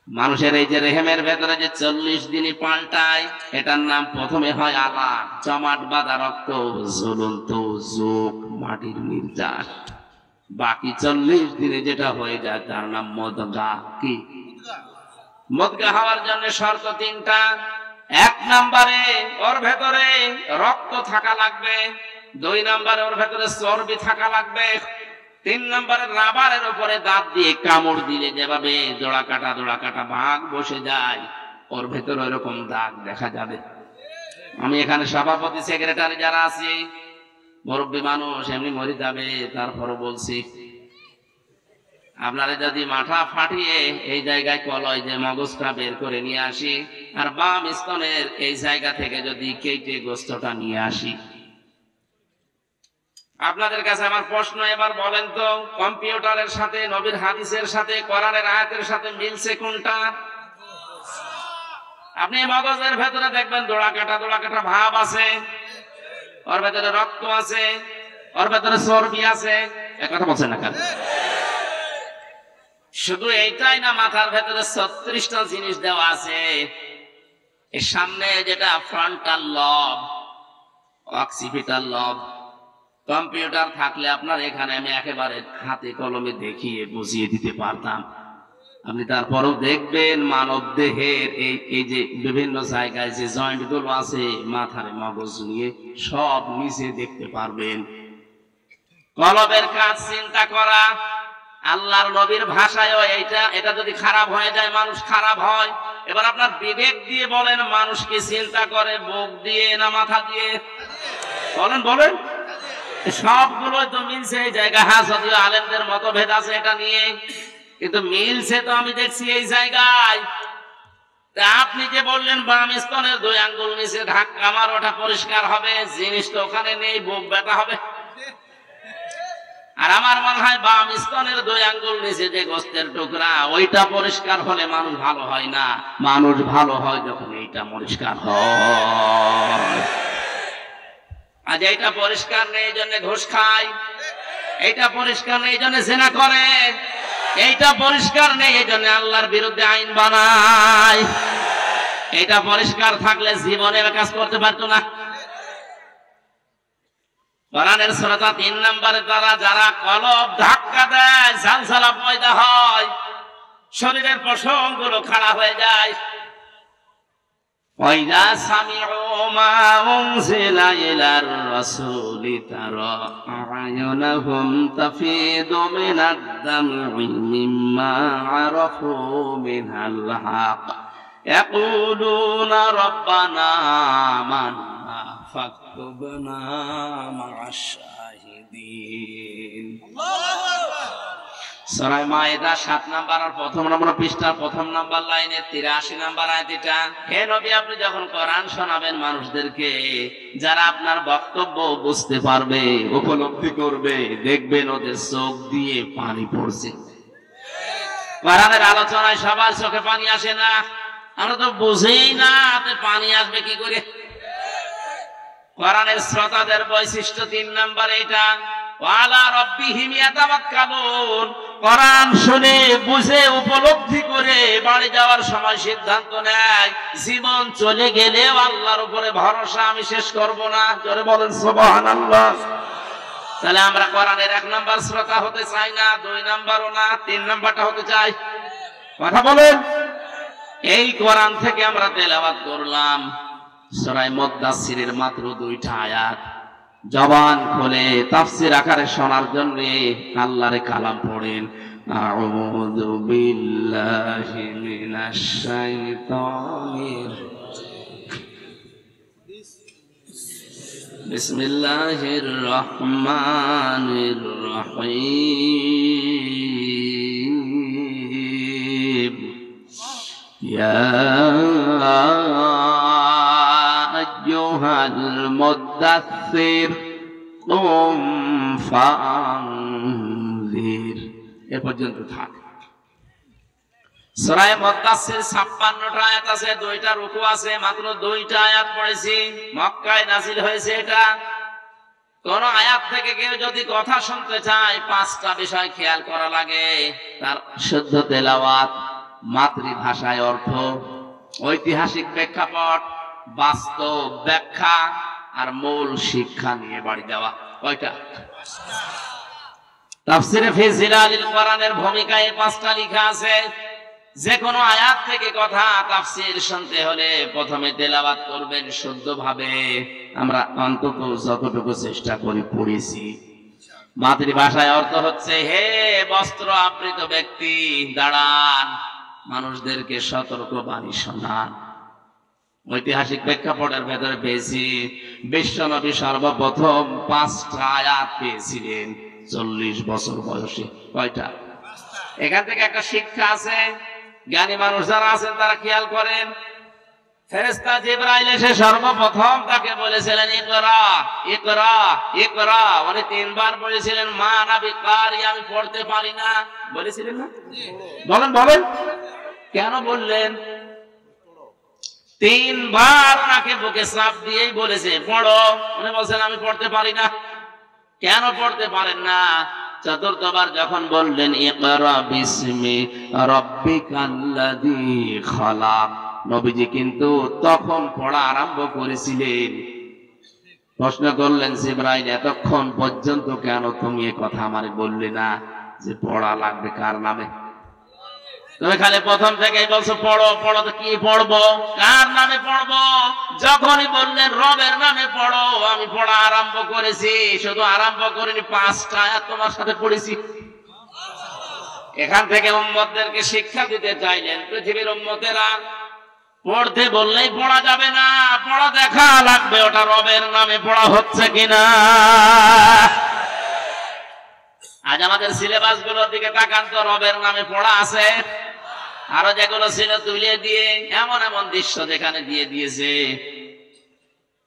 মানুষের এই যে রেহেমের ভেতরে যে 40 দিনই পাল্টায়, এটার নাম প্রথমে হয় আলাক, জমাট বাঁধা রক্ত, ঝুলন্ত যোগ, মাটির নির্যাস। বাকি 40 দিনে যেটা হয়ে যায় তার নাম মুদগা। কি? মুদগা হওয়ার জন্য শর্ত 3টা। 1 নম্বরে ওর ভেতরে রক্ত থাকা লাগবে, 2 নম্বরে ওর ভেতরে চর্বি থাকা লাগবে, 3 নম্বরে রাবারের উপরে দাঁত দিয়ে কামড় দিলে যেভাবে জোড়া কাটা ভাগ বসে যায়, ওর ভেতরে এরকম দাগ দেখা যাবে। আমি এখানে সভাপতি সেক্রেটারি যারা আছি, মুরব্বী মানুষ, এমনি মরে যাবে, তারপরও বলছি আপনারা যদি মাথা ফাটিয়ে এই জায়গায় কলয় যে মগজটা বের করে নিয়ে আসি, আর বাম স্তনের এই জায়গা থেকে যদি কেটে গোস্তটা নিয়ে আসি, আপনাদের কাছে আমার প্রশ্ন, এবার বলেন তো কম্পিউটারের সাথে, নবীর হাদিসের সাথে, কোরআনের আয়াতের সাথে মিলছে কোনটা? আপনি মগজের ভেতরে দেখবেন দোড়া কাটা ভাব আছে, ওর ভেতরে রক্ত আছে, ওর ভেতরে চর্বি আছে। এক কথা বলছেন না কেন? শুধু এইটাই না, মাথার ভেতরে 36টা জিনিস দেওয়া আছে। এর সামনে যেটা ফ্রন্টাল লব, অক্সিপিটাল লব, কম্পিউটার থাকলে আপনার এখানে আমি একেবারে হাতে কলমে দেখিয়ে বুঝিয়ে দিতে পারতাম। আপনি তারপরেও দেখবেন মানব দেহের এই যে বিভিন্ন জায়গায় যে জয়েন্ট গুলো আছে মাথার মগজ নিয়ে সব নিচে দেখতে পারবেন। কলবের কাজ চিন্তা করা। আল্লাহর নবীর ভাষায়ও এটা যদি খারাপ হয়ে যায় মানুষ খারাপ হয়। এবার আপনার বিবেক দিয়ে বলেন, মানুষ কি চিন্তা করে বুক দিয়ে না মাথা দিয়ে? বলেন সবগুলোই তো মিলছে এই জায়গা। হ্যাঁ, যদিও আলেমদের মতভেদ আছে এটা নিয়ে, কিন্তু মিলছে তো আমি দেখছি এই জায়গায়। তা আপনি যে বললেন বাম স্তনের 2 আঙ্গুল নিচে ধাক্কা মার, ওটা পরিষ্কার হবে, জিনিস তো ওখানে নেই, বুক ব্যথা হবে। আর আমার মনে হয় বাম স্তনের 2 আঙ্গুল নিচে যে গোস্তের টুকরা, ওইটা পরিষ্কার হলে মানুষ ভালো হয় না। মানুষ ভালো হয় যখন এইটা পরিষ্কার হয়। আজ এইটা পরিষ্কার নেই, এই জন্য ঘুষ খায়। এইটা পরিষ্কার নেই, এই জন্য জেনা করে। এইটা পরিষ্কার নেই, এই জন্য আল্লাহর বিরুদ্ধে আইন বানায়। এইটা পরিষ্কার থাকলে জীবনে কাজ করতে পারতো না। কোরআনের সূরা 3 নম্বরে তারা যারা কলব ধাক্কা দেয়, ঝালঝালা পয়দা হয়, শরীরের পশমগুলো খাড়া হয়ে যায়। ওয়াইদা সামিউ মা উনজিলা ইলার রাসূলি তারা আ'য়ুনাহুম তাফিদু মিনাদ দাম'i মিম্মা আরাফু মিনাল হক ইয়াকুলুনা রাব্বানা আমান্না ফাকতুবনা মা'আশ শাহিদিন। সূরা মায়েদা 7 নম্বর আর 1 নম্বর পৃষ্ঠার 1 নম্বর লাইনে 83 নম্বর আয়াত এটা। হে নবী, আপনি যখন কোরআন শোনাবেন মানুষদেরকে, যারা আপনার বক্তব্য বুঝতে পারবে, উপলব্ধি করবে, দেখবেন ওদের চোখ দিয়ে পানি পড়ছে। কোরআনের আলোচনায় সবার চোখে পানি আসে না, আমরা তো বুঝেই না হাতে পানি আসবে কি করে। কোরআনের শ্রোতাদের বৈশিষ্ট্য 3 নম্বর এটা, ওয়ালা রাব্বিহিম ইয়াতাওয়াক্কালুন। কোরআন শুনে বুঝে উপলব্ধি করে বাড়ি যাওয়ার সময় সিদ্ধান্ত নেয়, জীবন চলে গেলেও আল্লাহর উপরে ভরসা আমি শেষ করব না। জোরে বলেন সুবহানাল্লাহ। তাহলে আমরা কোরআনের 1 নম্বর শ্রোতা হতে চাই না, 2 নম্বরও না, 3 নম্বরটা হতে চাই। কথা বলেন। এই কোরআন থেকে আমরা তেলাওয়াত করলাম সূরা মুদ্দাসসিরের মাত্র 2টা আয়াত। জবান খুলে তাফসীর আকারে শোনার জন্য আল্লাহর কালাম পড়েন। আউযু বিল্লাহি মিনাশ শাইতানির বিসমিল্লাহির রহমানির রহিম। ইয়া আইয়ুহাল মুদ্দাসসির কুম ফাআনযির। এ পর্যন্ত থাক। সূরা মুদ্দাসসির 56টা আয়াত আছে, 2টা রুকু আছে, মাত্র 2টা আয়াত পড়েছি। মক্কায় নাযিল হয়েছে এটা। কোন আয়াত থেকে কেউ যদি কথা শুনতে চায় 5টা বিষয় খেয়াল করা লাগে। তার শুদ্ধ তেলাওয়াত, মাতৃভাষায় অর্থ, ঐতিহাসিক প্রেক্ষাপট, বাস্তব ব্যাখ্যা আর মূল শিক্ষা নিয়ে বাড়ি দেওয়া। কয়টা? তাফসীরে ফি জিলালিল কোরআনের ভূমিকায় 5টা লেখা আছে। যে কোনো আয়াত থেকে কথা তাফসীর শুনতে হলে প্রথমে তেলাওয়াত করবেন শুদ্ধভাবে। আমরা অন্তত যতটুকু চেষ্টা করি পড়েছি। মাতৃভাষায় অর্থ হচ্ছে, হে বস্ত্র আবৃত ব্যক্তি, দাঁড়ান, মানুষদেরকে সতর্ক বাণী শোনান। ঐতিহাসিক প্রেক্ষাপটের ভেতরে পেয়েছি, বিশ্বনবী সর্বপ্রথম 5টা আয়াত পেয়েছিলেন 40 বছর বয়সে। কয়টা? এখান থেকে একটা শিক্ষা আছে। জ্ঞানী মানুষ যারা আছেন তারা খেয়াল করেন। ফেরেশতা জিবরাইল এসে সর্বপ্রথম তাকে বলেছিলেন ইকরা ইকরা ইকরা। উনি 3 বার বলেছিলেন মা আনা বিকারি, আমি পড়তে পারি না। বলেছিলেন না? বলেন কেন বললেন? তিনবার ওনাকে বুকে চাপ দিয়েই বলেছে পড়ো। উনি বলছেন আমি পড়তে পারি না। কেন পড়তে পারেন না? চতুর্থবার যখন বললেন ইকরা বিসমি রাব্বিকাল্লাযী খালাক, নবীজি কিন্তু তখন পড়া আরম্ভ করেছিলেন। প্রশ্ন করলেন জিবরাইল, এতক্ষণ পর্যন্ত কেন তুমি এ কথা আমারে বললে না যে পড়া লাগবে কার নামে? তুমি খালি প্রথম থেকেই বলছো পড়ো পড়ো, তো কি পড়বো, কার নামে পড়বো? যখনই বললেন রবের নামে পড়ো, আমি পড়া আরম্ভ করেছি। শুধু আরম্ভ করিনি, 5টা আয়াত তোমার সাথে পড়েছি। এখান থেকে উম্মতদেরকে শিক্ষা দিতে চাইলেন, পৃথিবীর উম্মতেরা পড়তে বললেই পড়া যাবে না, পড়া দেখা লাগবে ওটা রবের নামে পড়া হচ্ছে কিনা। আজ আমাদের সিলেবাস গুলোর দিকে তাকান তো, রবের নামে পড়া আছে? আরো যেগুলো ছিল তুলে দিয়ে এমন এমন দৃশ্য যেখানে দিয়ে দিয়েছে,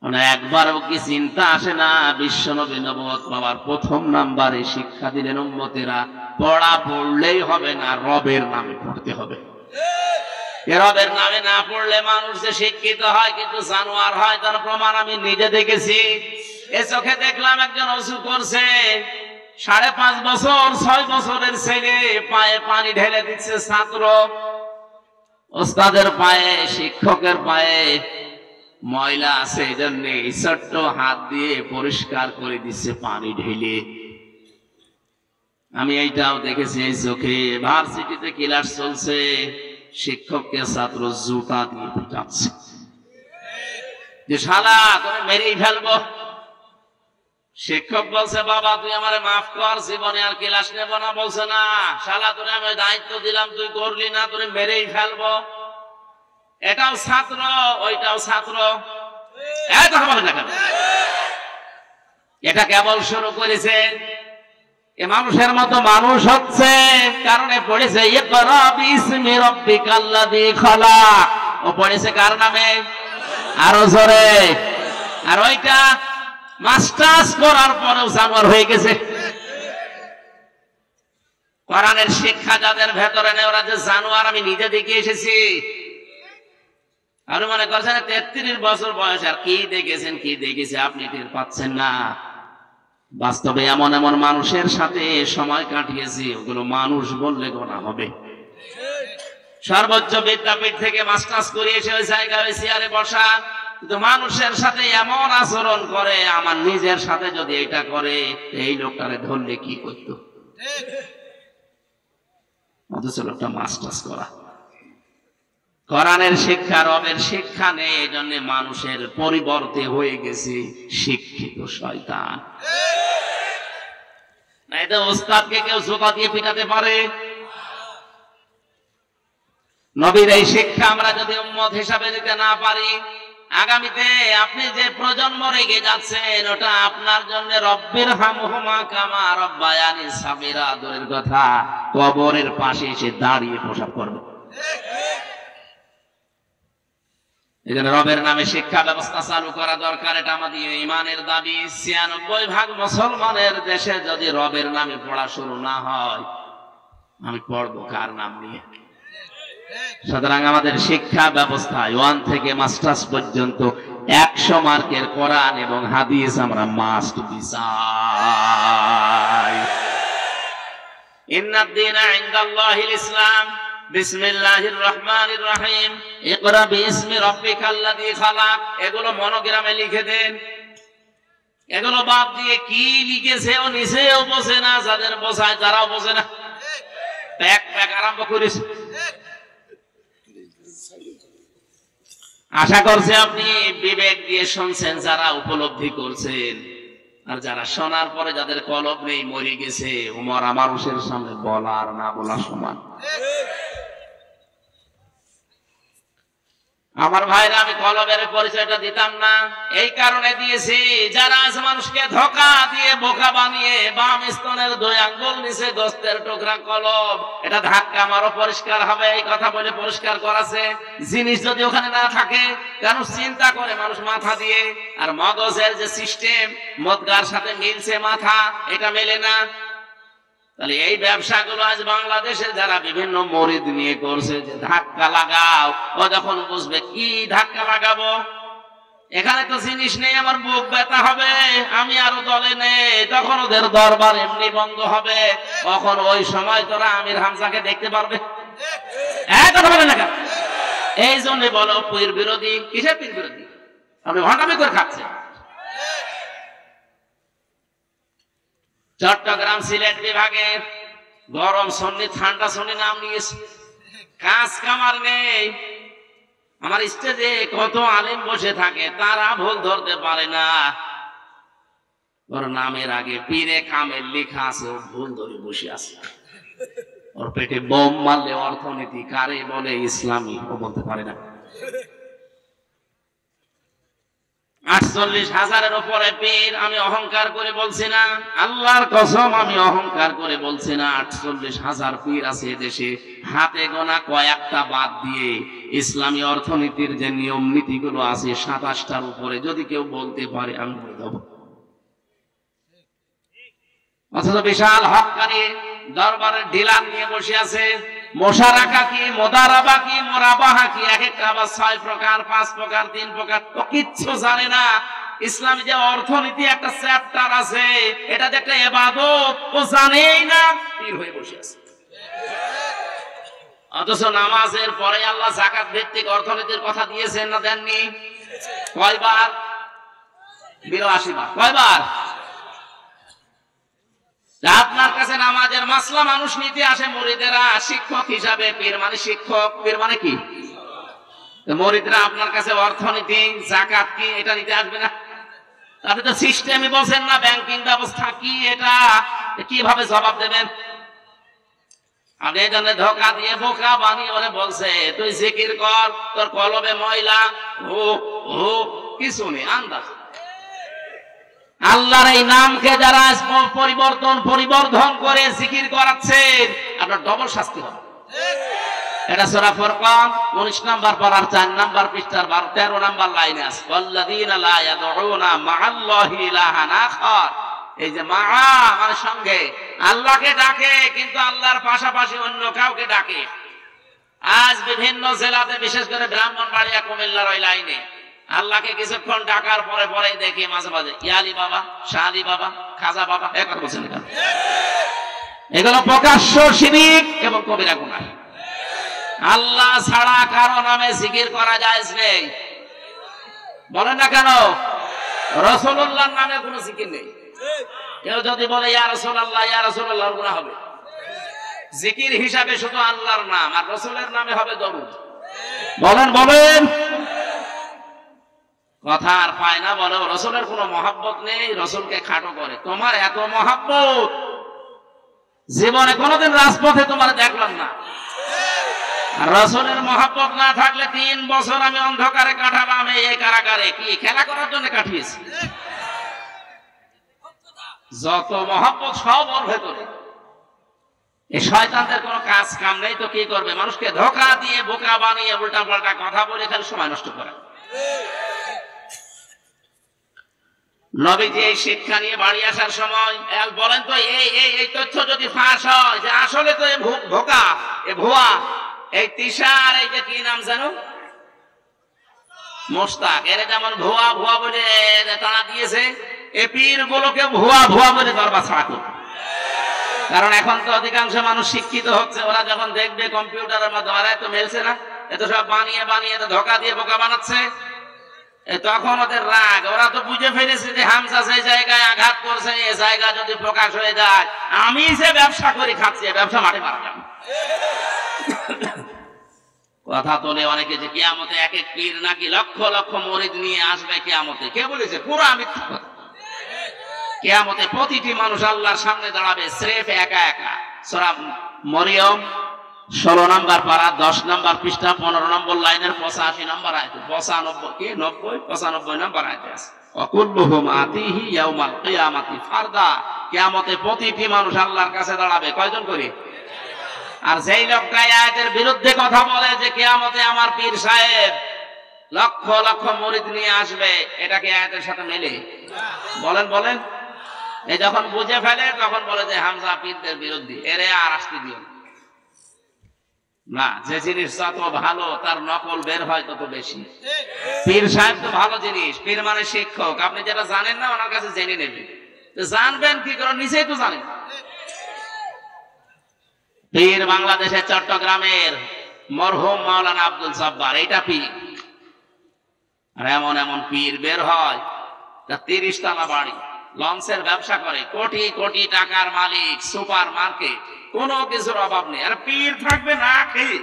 মানে একবারও কি চিন্তা আসে না বিশ্বনবী নবুয়ত পাওয়ার প্রথম নাম্বারে শিক্ষা দিলেন উম্মতেরা পড়া পড়লেই হবে না, রবের নামে পড়তে হবে। রবের নামে না পড়লে মানুষ যে শিক্ষিত হয় কিন্তু জানোয়ার হয়, তার প্রমাণ আমি নিজে দেখেছি। এ চোখে দেখলাম একজন ওযু করছে, 5.5 বছর 6 বছরের ছেলে পায়ে পানি ঢেলে দিচ্ছে ছাত্র। ওস্তাদের পায়ে, শিক্ষকের পায়ে ময়লা আছে, এই জন্য ছোট্ট হাত দিয়ে পরিষ্কার করে দিচ্ছে পানি ঢেলে। আমি এইটাও দেখেছি এই চোখে। ভার্সিটিতে ক্লাস চলছে, শিক্ষককে ছাত্র জুতা দিয়ে পিটাচ্ছে যে শালা তোরে মেরেই ফেলবো। শিক্ষক বলছে বাবা তুই আমারে মাফ কর, জীবনে আর ক্লাস নেব না। বলছে না শালা তোরে আমি দায়িত্ব দিলাম, তুই করলি না, তোরে মেরেই ফেলবো। এটাও ছাত্র, ওইটাও ছাত্র। এটা কেবল শুরু করেছে, এ মানুষের মতো মানুষ হচ্ছে কারণে পড়েছে ইকরা বিসমি রাব্বিকাল্লাযী খালাক। ও পড়েছে কার নামে? আরো জোরে। আর ওইটা মাস্টার্স করার পরেও জানোয়ার হয়ে গেছে। কোরআনের শিক্ষা যাদের ভেতরে নেই ওরা যে জানোয়ার আমি নিজে দেখে এসেছি। আপনি মনে করছেন 33 বছর বয়স আর কি দেখেছেন, কি দেখেছে আপনি টের পাচ্ছেন না। বাস্তবে এমন এমন মানুষের সাথে সময় কাটিয়েছি, ওগুলো মানুষ বললে গোনা হবে। সর্বোচ্চ বিদ্যাপীঠ থেকে মাস্টার্স করে এসে ওই জায়গায় ওই চেয়ারে বসা, কিন্তু মানুষের সাথে এমন আচরণ করে, আমার নিজের সাথে যদি এটা করে এই লোকটারে ধরলে কি করত? অথচ লোকটা মাস্টার্স করা। কোরআনের শিক্ষা, রবের শিক্ষা নেই, এই জন্য মানুষের পরিবর্তে হয়ে গেছে শিক্ষিত শয়তান। না এটা ওস্তাদকে কেউ জোকা দিয়ে পিটাতে পারে? নবীর এই শিক্ষা আমরা যদি উম্মত হিসাবে দিতে না পারি, আগামীতে আপনি যে প্রজন্ম রেগে যাচ্ছেন ওটা আপনার জন্য রব্বির হামহুমা কামা রব্বায়ানি সাগীরা দূরের কথা, কবরের পাশে এসে দাঁড়িয়ে প্রসাব করবে। এজন্য রবের নামে শিক্ষা ব্যবস্থা চালু করা দরকার, এটা আমাদের ঈমানের দাবি। 96% মুসলমানের দেশে যদি রবের নামে পড়া শুরু না হয়, আমি পড়বো কার নাম নিয়ে? সুতরাং আমাদের শিক্ষা ব্যবস্থায় 1 থেকে মাস্টার্স পর্যন্ত 100 মার্কের কোরআন এবং হাদিস আমরা মাস্ট বিচাই। ইন্নাদ দীনা ইনদাল্লাহিল ইসলাম। বিসমিল্লাহির রহমানির রহিম। ইকরা বিসমি রাব্বিকাল্লাযী খালাক। এগুলো মনোগ্রামে লিখে দেন। এগুলো বাদ দিয়ে কি লিখেছে ও নিজেও বোঝে না, যাদের বোঝায় তারাও বোঝে না। প্যাক আরম্ভ করেছে। আশা করছি আপনি বিবেক দিয়ে শুনছেন, যারা উপলব্ধি করছেন। আর যারা শোনার পরে যাদের কলব নেই, মরে গেছে, উমর মানুষের সামনে বলা আর না বলা সমান। আমার ভাইরা, আমি কলবের পরিচয়টা দিতাম না, এই কারণে দিয়েছি যারা আজ মানুষকে ধোঁকা দিয়ে বোকা বানিয়ে বাম স্তনের 2 আঙ্গুল নিচে গোস্তের টুকরা কলব, এটা ধাক্কা মারো পরিষ্কার হবে, এই কথা বলে পরিষ্কার করাছে। জিনিস যদি ওখানে না থাকে, কারণ চিন্তা করে মানুষ মাথা দিয়ে, আর মগজের যে সিস্টেম মদগার সাথে মিলছে মাথা, এটা মেলে না। তাহলে এই ব্যবসাগুলো আজ বাংলাদেশে যারা বিভিন্ন মরিদ নিয়ে করছে, যে ধাক্কা লাগাও, ও যখন বুঝবে কি ধাক্কা লাগাবো, এখানে তো জিনিস নেই, আমার বুক ব্যথা হবে, আমি আরো দলে নেই, তখন ওদের দরবার এমনি বন্ধ হবে। তখন ওই সময় তোরা আমির হামজাকে দেখতে পারবে। কথা বলে না, এই জন্য বলো পীর বিরোধী। কিসের পীর বিরোধী? আপনি ঘন্টামি করে খাচ্ছেন। চট্টগ্রাম সিলেট বিভাগে গরম সন্নি ঠান্ডা সন্নি নাম নিয়েছে, কাজ কামার নেই। আমার স্টেজে কত আলেম বসে থাকে, তারা ভুল ধরতে পারে না। ওর নামের আগে পীরে কামেল লেখা আছে, ও ভুল ধরে বসে আছে। ওর পেটে বোম মারলে অর্থনীতি কারে বলে ইসলামী, ও বলতে পারে না। 48,000-এর উপরে পীর। আমি অহংকার করে বলছি না, আল্লাহর কসম আমি অহংকার করে বলছি না। 48,000 পীর আছে দেশে, হাতে গোনা কয়েকটা বাদ দিয়ে ইসলামী অর্থনীতির যে নিয়ম নীতিগুলো আছে 27টার উপরে যদি কেউ বলতে পারে আমি বলে দেব। অথচ বিশাল হক্কানি দরবারের ডিলার নিয়ে বসে আছে। মোশারাকা কি, মোদারাবা কি, মোরাবাহা কি, এক একটা আবার 6 প্রকার, 5 প্রকার, 3 প্রকার, ও কিচ্ছু জানে না। ইসলামী যে অর্থনীতি একটা চ্যাপ্টার আছে, এটা যে একটা ইবাদত, ও জানেই না, পীর হয়ে বসে আছে। অথচ নামাজের পরে আল্লাহ যাকাত ভিত্তিক অর্থনীতির কথা দিয়েছেন না দেননি? কয়বার? 82 বার। কয়বার? আপনার কাছে নামাজের মাসলা মানুষ নিতে আসে মুরিদেরা শিক্ষক হিসাবে। পীর মানে শিক্ষক, পীর মানে কি? মুরিদরা আপনার কাছে অর্থনীতি, যাকাত কি, এটা নিতে আসবে না? আপনি তো সিস্টেমই বলছেন না, ব্যাংকিং ব্যবস্থা কি, এটা কিভাবে জবাব দেবেন? আপনি এই জন্য ধোকা দিয়ে বোকা বানিয়ে ওরে বলছে তুই জিকির কর, তোর কলবে ময়লা, কিছু নেই, আন্দাজ। আল্লাহর এই নামকে যারা পরিবর্ধন করে জিকির করাচ্ছে, আপনার ডবল শাস্তি হবে। এটা সূরা ফুরকান 19 নম্বর পারার 4 নম্বর পৃষ্ঠার 13 নম্বর লাইনে আছে, ওয়াল্লাযীনা লা ইয়াদউনা মা'আল্লাহি ইলাহান আখার। এই যে মা মানে সঙ্গে, আল্লাহকে ডাকে কিন্তু আল্লাহর পাশাপাশি অন্য কাউকে ডাকে। আজ বিভিন্ন জেলাতে, বিশেষ করে ব্রাহ্মণবাড়িয়া, কুমিল্লার ওই লাইনে আল্লাহকে কিছুক্ষণ ডাকার পরে পরে দেখি মাঝে মাঝে ইয়ালি বাবা, শাহ আলী বাবা, খাজা বাবা, একথা বলছেন। এগুলো প্রকাশ্য শিরক এবং কবিরা গুনাহ। আল্লাহ ছাড়া কারো নামে জিকির করা জায়েজ নেই। বলেন না কেন? রাসূলুল্লাহর নামে কোনো জিকির নেই। কেউ যদি বলে ইয়া রাসূলুল্লাহ, ইয়া রাসূলুল্লাহ, গুনাহ হবে। জিকির হিসাবে শুধু আল্লাহর নাম, আর রাসূলের নামে হবে দরুদ। বলেন বলেন, কথা আর পায় না। বলে রাসূলের কোনো মহব্বত নেই, রাসূলকে খাটো করে। তোমার এত মহব্বত, জীবনে কোনোদিন রাজপথে তোমার দেখলাম না। রাসূলের মহব্বত না থাকলে 3 বছর আমি অন্ধকারে কাটালাম এই কারাগারে। কি খেলা করার জন্য কাটিয়েছি? যত মহব্বত সব ওর ভেতরে। এই শয়তানদের কোনো কাজ কাম নেই, তো কি করবে? মানুষকে ধোঁকা দিয়ে বোকা বানিয়ে উল্টা পাল্টা কথা বলে খালি সময় নষ্ট করে। নবীজি এই শিক্ষা নিয়ে বাড়ি আসার সময় বলেন তো, এই তথ্য যদি ফাঁস হয় যে আসলে তো এ ধোঁকা, এ ভুয়া, এই তিশার, এই যে কি নাম জানো, মোস্তাক, এর যেমন ভুয়া ভুয়া বলে তারা দিয়েছে, এ পীর গুলোকে ভুয়া ভুয়া বলে দরবার ছাড়া করবে। কারণ এখন তো অধিকাংশ মানুষ শিক্ষিত হচ্ছে, ওরা যখন দেখবে কম্পিউটারের মাধ্যমে আরে তো মেলছে না, এত সব বানিয়ে বানিয়ে ধোঁকা দিয়ে বোকা বানাচ্ছে, তখন ওদের রাগ। ওরা তো বুঝে ফেলেছে যে হামজা সেই জায়গায় আঘাত করছে, এই জায়গা যদি প্রকাশ হয়ে যায়, আমি যে ব্যবসা করে খাচ্ছি, ব্যবসা মাঠে মারা যাবে। কথা তোলে অনেকে যে কিয়ামতে এক এক পীর নাকি লক্ষ লক্ষ মুরিদ নিয়ে আসবে কিয়ামতে। কে বলেছে? পুরো মিথ্যা কথা। কিয়ামতে প্রতিটি মানুষ আল্লাহর সামনে দাঁড়াবে স্রেফ একা একা। সূরা মরিয়ম 16 নম্বর পারা 10 নম্বর পৃষ্ঠা 15 নম্বর লাইনের 85 নম্বর আয়াত, 95 নম্বর আয়াত আছে, ওয়াকুল্লুহুম আতিহি ইয়াউমাল কিয়ামাতি ফারদা। কিয়ামতে প্রতিটি মানুষ আল্লাহর কাছে দাঁড়াবে কয়জন করে? আর যেই লোকটা আয়াতের বিরুদ্ধে কথা বলে যে কিয়ামতে আমার পীর সাহেব লক্ষ লক্ষ মুরিদ নিয়ে আসবে, এটা কি আয়াতের সাথে মেলে? বলেন বলেন। এই যখন বুঝে ফেলে তখন বলে যে হামজা পীরদের বিরোধী, এরে আর আসতে দিও না। যে জিনিস যত ভালো তার নকল বের হয় তত বেশি। পীর সাহেব তো ভালো জিনিস, পীর মানে শিক্ষক। আপনি যেটা জানেন না ওনার কাছে জেনে নেবেন, জানবেন কি করে, নিজেই তো জানেন। পীর বাংলাদেশের চট্টগ্রামের মরহুম মাওলানা আব্দুল জব্বার, এইটা পীর। আর এমন এমন পীর বের হয়, 30 তলা বাড়ি, লঞ্চের ব্যবসা করে, কোটি কোটি টাকার মালিক, সুপার মার্কেট, কোনো কিছুর অভাব নেই। আর পীর থাকবে না খেয়ে।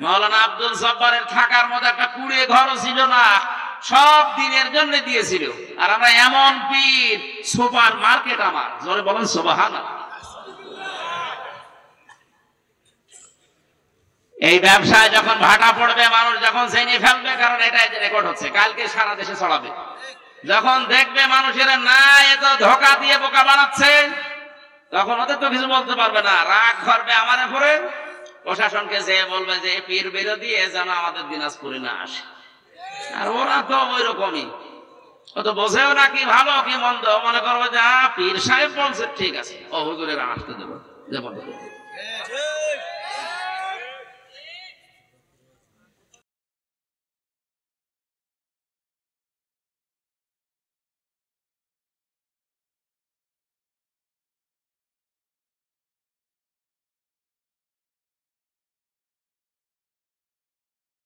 মাওলানা আব্দুল জব্বারের থাকার মতো একটা কুড়ে ঘরও ছিল না, সব দিনের জন্য দিয়েছিল। আর আমরা এমন পীর, সুপার মার্কেট আমার, জোরে বলেন সুবহানাল্লাহ। এই ব্যবসায় যখন ভাটা পড়বে, মানুষ যখন জেনে ফেলবে, কারণ এটাই রেকর্ড হচ্ছে, কালকে সারা দেশে ছড়াবে। যখন দেখবে মানুষের না এ তো ধোঁকা দিয়ে বোকা বানাচ্ছে, তখন ওদের তো কিছু বলতে পারবে না, রাগ করবে আমার উপরে। প্রশাসনকে যে বলবে যে পীর বিরোধী, এ যেন আমাদের দিনাজপুরে না আসে। আর ওরা তো ওই রকমই, ও তো বোঝেও না কি ভালো কি মন্দ, মনে করবো যে পীর সাহেব বলছে ঠিক আছে, ও হুজুরের আসতে দেবো, যেমন